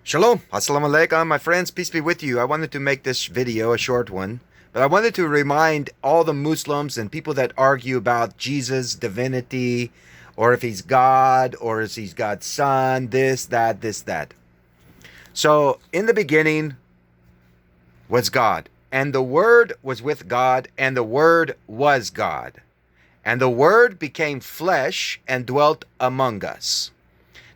Shalom, assalamu alaikum, my friends, peace be with you. I wanted to make this video a short one, but I wanted to remind all the Muslims and people that argue about Jesus' divinity, or if he's God, or if he's God's son, this, that. So, in the beginning was God, and the Word was with God, and the Word was God. And the Word became flesh and dwelt among us.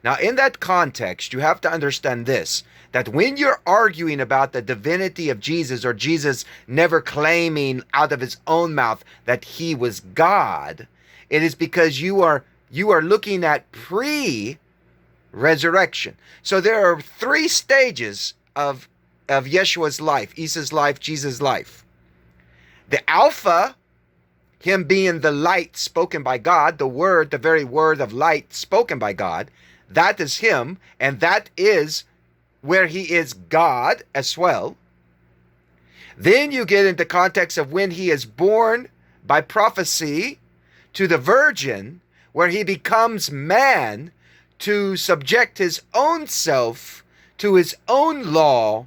Now, in that context, you have to understand this, that when you're arguing about the divinity of Jesus, or Jesus never claiming out of his own mouth that he was God, it is because you are looking at pre-resurrection. So there are three stages of Yeshua's life, Isa's life, Jesus' life. The Alpha, him being the light spoken by God, the word, the very word of light spoken by God, that is him, and that is where he is God as well. Then you get into context of when he is born by prophecy to the virgin, where he becomes man to subject his own self to his own law,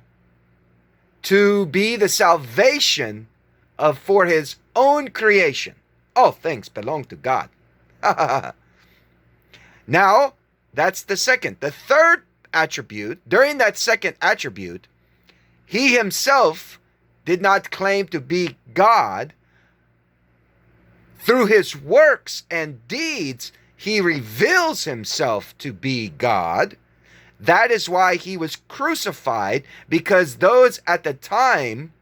to be the salvation for his own creation. All things belong to God. Now, that's the second. The third attribute, during that second attribute, he himself did not claim to be God. Through his works and deeds, he reveals himself to be God. That is why he was crucified, because those at the time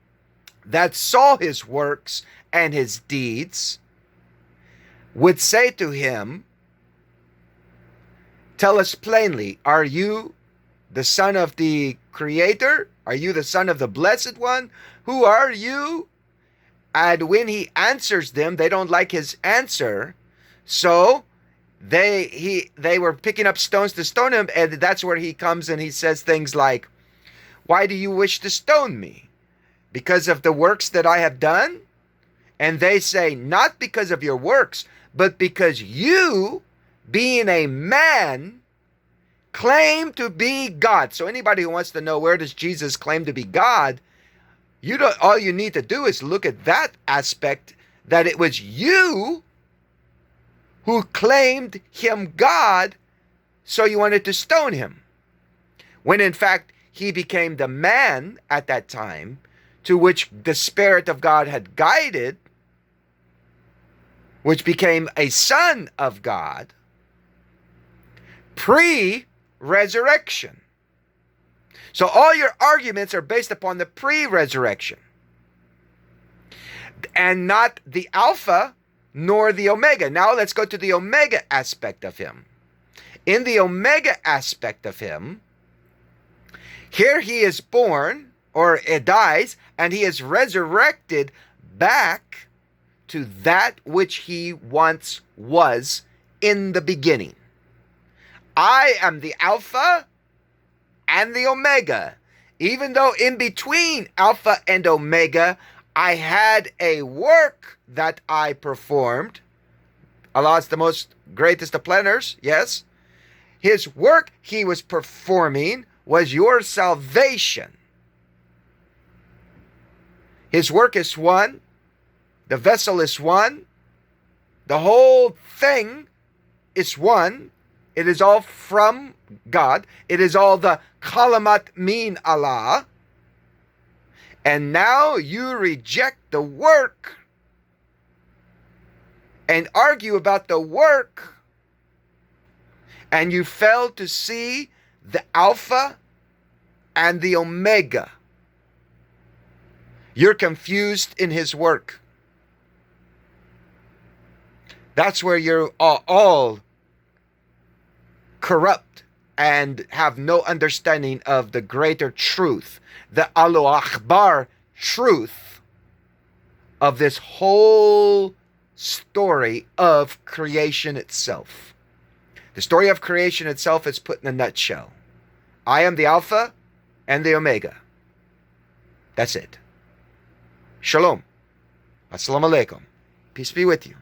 that saw his works and his deeds would say to him, "Tell us plainly, are you the son of the Creator? Are you the son of the Blessed One? Who are you?" And when he answers them, they don't like his answer. So they were picking up stones to stone him, and that's where he comes and he says things like, "Why do you wish to stone me? Because of the works that I have done?" And they say, "Not because of your works, but because you, being a man, claim to be God." So anybody who wants to know where does Jesus claim to be God, all you need to do is look at that aspect, that it was you who claimed him God, so you wanted to stone him. When in fact he became the man at that time to which the Spirit of God had guided, which became a son of God, pre-resurrection. So all your arguments are based upon the pre-resurrection, and not the Alpha nor the Omega. Now let's go to the Omega aspect of him. In the Omega aspect of him, here he is born, or it dies, and he is resurrected back to that which he once was in the beginning. I am the Alpha and the Omega. Even though in between Alpha and Omega, I had a work that I performed. Allah is the most greatest of planners, yes. His work he was performing was your salvation. His work is one. The vessel is one. The whole thing is one. It is all from God. It is all the kalamat min Allah. And now you reject the work and argue about the work, and you fail to see the Alpha and the Omega. You're confused in his work. That's where you're all corrupt and have no understanding of the greater truth, the Alo Akhbar truth of this whole story of creation itself. The story of creation itself is put in a nutshell. I am the Alpha and the Omega. That's it. Shalom. Assalamu alaikum. Peace be with you.